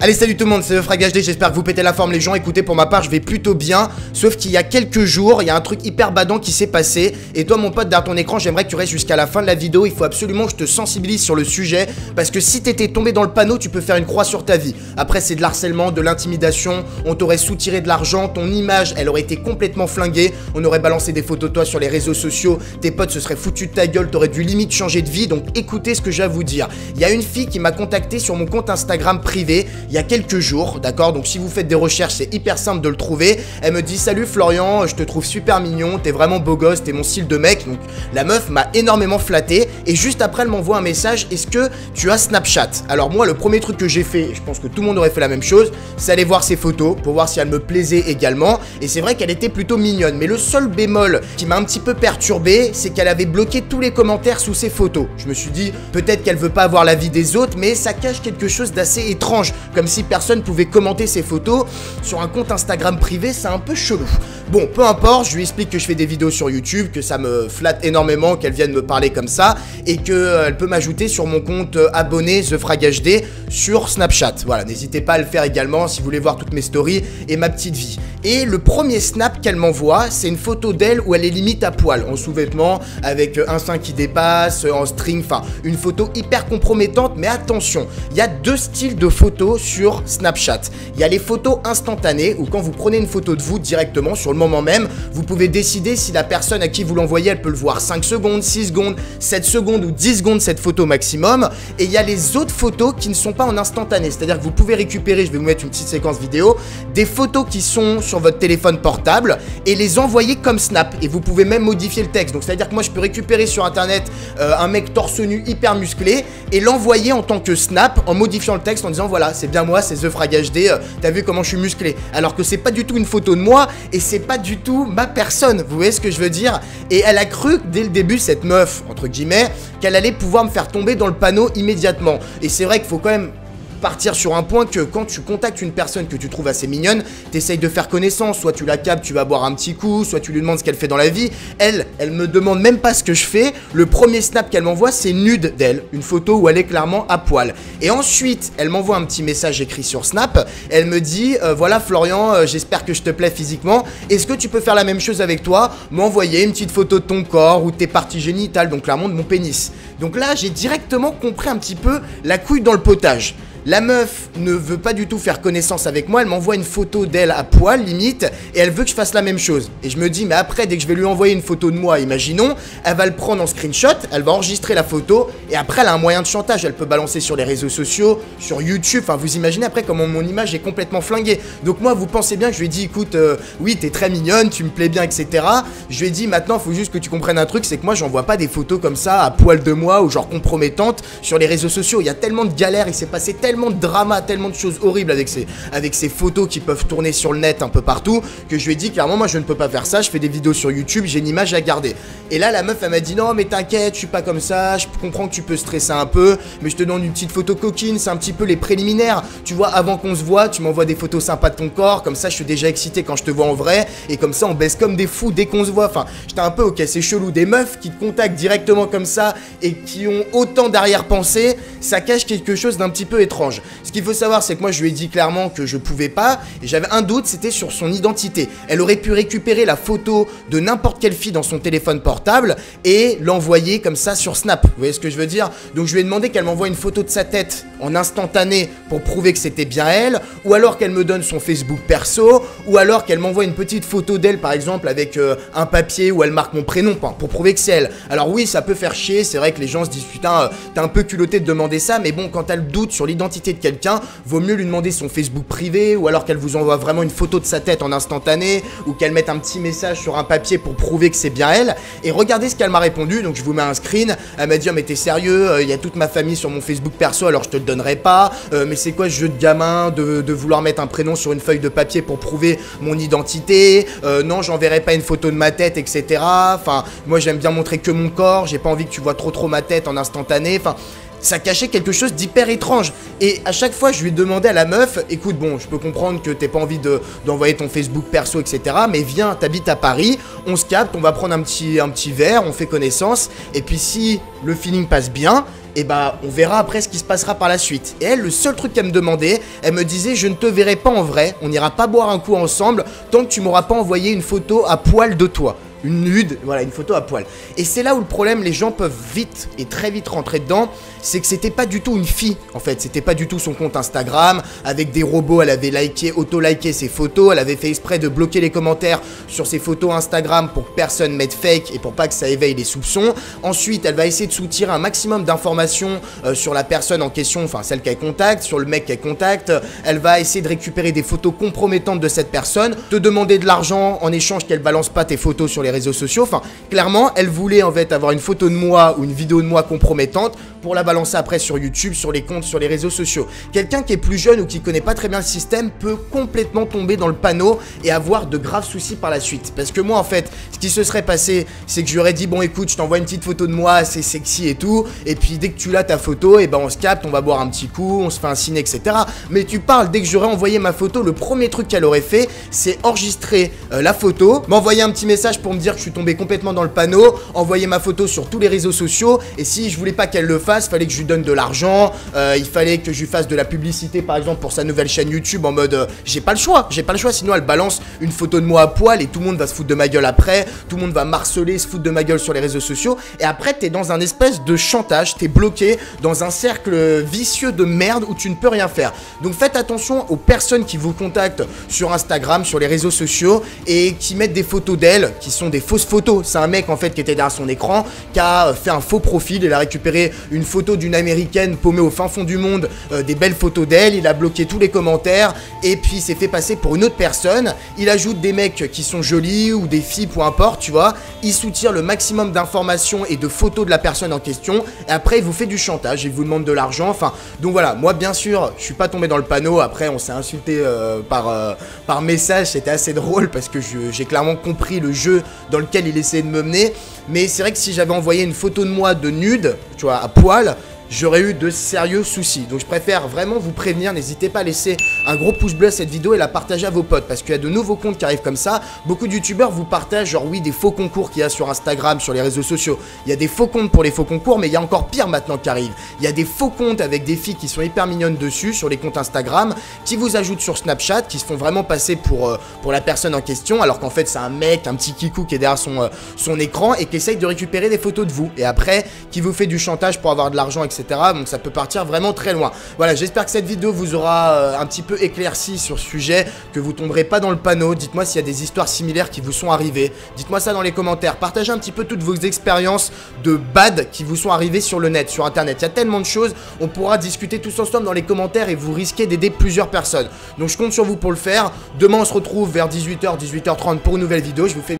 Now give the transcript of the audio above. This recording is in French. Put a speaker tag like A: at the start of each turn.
A: Allez, salut tout le monde, c'est le Frag HD, j'espère que vous pétez la forme les gens. Écoutez, pour ma part je vais plutôt bien, sauf qu'il y a quelques jours, il y a un truc hyper badant qui s'est passé. Et toi mon pote derrière ton écran, j'aimerais que tu restes jusqu'à la fin de la vidéo. Il faut absolument que je te sensibilise sur le sujet, parce que si t'étais tombé dans le panneau, tu peux faire une croix sur ta vie. Après c'est de l'harcèlement, de l'intimidation, on t'aurait soutiré de l'argent, ton image elle aurait été complètement flinguée, on aurait balancé des photos de toi sur les réseaux sociaux, tes potes se seraient foutus de ta gueule, t'aurais dû limite changer de vie. Donc écoutez ce que j'ai à vous dire. Il y a une fille qui m'a contacté sur mon compte Instagram privé il y a quelques jours, d'accord? Donc si vous faites des recherches, c'est hyper simple de le trouver. Elle me dit: salut Florian, je te trouve super mignon, t'es vraiment beau gosse, t'es mon style de mec. Donc la meuf m'a énormément flatté et juste après elle m'envoie un message: est-ce que tu as Snapchat? Alors moi le premier truc que j'ai fait, et je pense que tout le monde aurait fait la même chose, c'est aller voir ses photos pour voir si elle me plaisait également. Et c'est vrai qu'elle était plutôt mignonne, mais le seul bémol qui m'a un petit peu perturbé, c'est qu'elle avait bloqué tous les commentaires sous ses photos. Je me suis dit peut-être qu'elle veut pas avoir l'avis des autres, mais ça cache quelque chose d'assez étrange, comme si personne pouvait commenter ses photos sur un compte Instagram privé. C'est un peu chelou. Bon, peu importe, je lui explique que je fais des vidéos sur YouTube, que ça me flatte énormément qu'elle vienne me parler comme ça et qu'elle peut m'ajouter sur mon compte abonné The Frag HD sur Snapchat. Voilà, n'hésitez pas à le faire également si vous voulez voir toutes mes stories et ma petite vie. Et le premier snap qu'elle m'envoie, c'est une photo d'elle où elle est limite à poil, en sous-vêtements, avec un sein qui dépasse, en string, enfin une photo hyper compromettante. Mais attention, il y a deux styles de photos sur Snapchat. Il y a les photos instantanées, où quand vous prenez une photo de vous directement sur le moment même, vous pouvez décider si la personne à qui vous l'envoyez, elle peut le voir 5 secondes, 6 secondes, 7 secondes ou 10 secondes cette photo maximum. Et il y a les autres photos qui ne sont pas en instantané, c'est-à-dire que vous pouvez récupérer, je vais vous mettre une petite séquence vidéo, des photos qui sont sur votre téléphone portable et les envoyer comme snap. Et vous pouvez même modifier le texte. Donc c'est-à-dire que moi je peux récupérer sur internet un mec torse nu hyper musclé et l'envoyer en tant que snap en modifiant le texte en disant voilà, c'est bien moi, c'est The Frag HD, t'as vu comment je suis musclé, alors que c'est pas du tout une photo de moi et c'est pas du tout ma personne, vous voyez ce que je veux dire. Et elle a cru dès le début, cette meuf entre guillemets, qu'elle allait pouvoir me faire tomber dans le panneau immédiatement. Et c'est vrai qu'il faut quand même partir sur un point que quand tu contactes une personne que tu trouves assez mignonne, t'essayes de faire connaissance, soit tu la captes, tu vas boire un petit coup, soit tu lui demandes ce qu'elle fait dans la vie. Elle me demande même pas ce que je fais. Le premier snap qu'elle m'envoie, c'est nude d'elle, une photo où elle est clairement à poil. Et ensuite, elle m'envoie un petit message écrit sur Snap. Elle me dit voilà Florian, j'espère que je te plais physiquement. Est-ce que tu peux faire la même chose avec toi, m'envoyer une petite photo de ton corps ou de tes parties génitales, donc clairement de mon pénis. Donc là, j'ai directement compris un petit peu la couille dans le potage. La meuf ne veut pas du tout faire connaissance avec moi, elle m'envoie une photo d'elle à poil limite et elle veut que je fasse la même chose. Et je me dis mais après dès que je vais lui envoyer une photo de moi, imaginons, elle va le prendre en screenshot, elle va enregistrer la photo et après elle a un moyen de chantage, elle peut balancer sur les réseaux sociaux, sur YouTube, enfin vous imaginez après comment mon image est complètement flinguée. Donc moi vous pensez bien que je lui ai dit écoute oui t'es très mignonne, tu me plais bien etc. Je lui ai dit maintenant faut juste que tu comprennes un truc, c'est que moi j'envoie pas des photos comme ça à poil de moi ou genre compromettantes sur les réseaux sociaux. Il y a tellement de galères, il s'est passé tellement de drama, tellement de choses horribles avec ces photos qui peuvent tourner sur le net un peu partout, que je lui ai dit clairement moi je ne peux pas faire ça, je fais des vidéos sur YouTube, j'ai une image à garder. Et là la meuf elle m'a dit non mais t'inquiète, je suis pas comme ça, je comprends que tu peux stresser un peu, mais je te donne une petite photo coquine, c'est un petit peu les préliminaires, tu vois, avant qu'on se voit, tu m'envoies des photos sympas de ton corps, comme ça je suis déjà excité quand je te vois en vrai, et comme ça on baisse comme des fous dès qu'on se voit. Enfin j'étais un peu ok, c'est chelou, des meufs qui te contactent directement comme ça et qui ont autant d'arrière-pensée, ça cache quelque chose d'un petit peu étrange. Ce qu'il faut savoir, c'est que moi je lui ai dit clairement que je pouvais pas, et j'avais un doute, c'était sur son identité. Elle aurait pu récupérer la photo de n'importe quelle fille dans son téléphone portable et l'envoyer comme ça sur Snap, vous voyez ce que je veux dire. Donc je lui ai demandé qu'elle m'envoie une photo de sa tête en instantané pour prouver que c'était bien elle, ou alors qu'elle me donne son Facebook perso, ou alors qu'elle m'envoie une petite photo d'elle par exemple avec un papier où elle marque mon prénom pour prouver que c'est elle. Alors oui, ça peut faire chier, c'est vrai que les gens se disent putain t'es un peu culotté de demander ça, mais bon quand elle doute sur l'identité de quelqu'un, vaut mieux lui demander son Facebook privé, ou alors qu'elle vous envoie vraiment une photo de sa tête en instantané, ou qu'elle mette un petit message sur un papier pour prouver que c'est bien elle. Et regardez ce qu'elle m'a répondu, donc je vous mets un screen. Elle m'a dit oh mais t'es sérieux, il y a toute ma famille sur mon Facebook perso alors je te le donnerai pas, mais c'est quoi ce jeu de gamin de vouloir mettre un prénom sur une feuille de papier pour prouver mon identité, non j'enverrai pas une photo de ma tête etc. Enfin moi j'aime bien montrer que mon corps, j'ai pas envie que tu vois trop ma tête en instantané, enfin ça cachait quelque chose d'hyper étrange. Et à chaque fois, je lui demandais à la meuf, écoute, bon, je peux comprendre que t'aies pas envie d'envoyer ton Facebook perso, etc. Mais viens, t'habites à Paris, on se capte, on va prendre un petit verre, on fait connaissance. Et puis si le feeling passe bien, et bah on verra après ce qui se passera par la suite. Et elle, le seul truc qu'elle me demandait, elle me disait je ne te verrai pas en vrai, on n'ira pas boire un coup ensemble tant que tu m'auras pas envoyé une photo à poil de toi. Une nude, voilà, une photo à poil. Et c'est là où le problème, les gens peuvent vite et très vite rentrer dedans, c'est que c'était pas du tout une fille, en fait, c'était pas du tout son compte Instagram, avec des robots, elle avait liké, auto-liké ses photos, elle avait fait exprès de bloquer les commentaires sur ses photos Instagram pour que personne mette fake et pour pas que ça éveille les soupçons. Ensuite, elle va essayer de soutirer un maximum d'informations sur la personne en question, enfin celle qu'elle contacte, sur le mec qu'elle contacte, elle va essayer de récupérer des photos compromettantes de cette personne, te demander de l'argent en échange qu'elle balance pas tes photos sur les réseaux sociaux. Enfin, clairement, elle voulait en fait avoir une photo de moi ou une vidéo de moi compromettante pour la balancer après sur YouTube, sur les comptes, sur les réseaux sociaux. Quelqu'un qui est plus jeune ou qui connaît pas très bien le système peut complètement tomber dans le panneau et avoir de graves soucis par la suite. Parce que moi, en fait, ce qui se serait passé, c'est que je lui aurais dit bon, écoute, je t'envoie une petite photo de moi assez sexy et tout, et puis dès que tu l'as ta photo, et ben on se capte, on va boire un petit coup, on se fait un ciné, etc. Mais tu parles, dès que j'aurais envoyé ma photo, le premier truc qu'elle aurait fait, c'est enregistrer la photo, m'envoyer un petit message pour me dire que je suis tombé complètement dans le panneau, envoyer ma photo sur tous les réseaux sociaux, et si je voulais pas qu'elle le fasse, fallait que je lui donne de l'argent, il fallait que je lui fasse de la publicité par exemple pour sa nouvelle chaîne YouTube en mode j'ai pas le choix, sinon elle balance une photo de moi à poil et tout le monde va se foutre de ma gueule après, tout le monde va m'harceler, se foutre de ma gueule sur les réseaux sociaux, et après t'es dans un espèce de chantage, t'es bloqué dans un cercle vicieux de merde où tu ne peux rien faire. Donc faites attention aux personnes qui vous contactent sur Instagram, sur les réseaux sociaux et qui mettent des photos d'elle, qui sont des fausses photos. C'est un mec en fait qui était derrière son écran, qui a fait un faux profil, il a récupéré une photo d'une américaine paumée au fin fond du monde, des belles photos d'elle, il a bloqué tous les commentaires et puis il s'est fait passer pour une autre personne, il ajoute des mecs qui sont jolis ou des filles, peu importe, tu vois, il soutire le maximum d'informations et de photos de la personne en question et après il vous fait du chantage, il vous demande de l'argent, enfin, donc voilà, moi bien sûr, je suis pas tombé dans le panneau, après on s'est insulté par message, c'était assez drôle parce que j'ai clairement compris le jeu dans lequel il essayait de me mener, mais c'est vrai que si j'avais envoyé une photo de moi de nude, tu vois, à poil, j'aurais eu de sérieux soucis. Donc je préfère vraiment vous prévenir, n'hésitez pas à laisser un gros pouce bleu à cette vidéo et la partager à vos potes parce qu'il y a de nouveaux comptes qui arrivent comme ça. Beaucoup de youtubeurs vous partagent genre oui des faux concours qu'il y a sur Instagram, sur les réseaux sociaux. Il y a des faux comptes pour les faux concours, mais il y a encore pire maintenant qui arrive. Il y a des faux comptes avec des filles qui sont hyper mignonnes dessus sur les comptes Instagram, qui vous ajoutent sur Snapchat, qui se font vraiment passer pour la personne en question, alors qu'en fait c'est un mec, un petit kikou qui est derrière son écran et qui essaye de récupérer des photos de vous. Et après, qui vous fait du chantage pour avoir de l'argent, etc. Donc ça peut partir vraiment très loin. Voilà, j'espère que cette vidéo vous aura un petit peu éclairci sur ce sujet, que vous tomberez pas dans le panneau. Dites-moi s'il y a des histoires similaires qui vous sont arrivées. Dites-moi ça dans les commentaires. Partagez un petit peu toutes vos expériences de bad qui vous sont arrivées sur le net, sur internet. Il y a tellement de choses, on pourra discuter tous ensemble dans les commentaires et vous risquez d'aider plusieurs personnes. Donc je compte sur vous pour le faire. Demain on se retrouve vers 18h, 18h30 pour une nouvelle vidéo. Je vous fais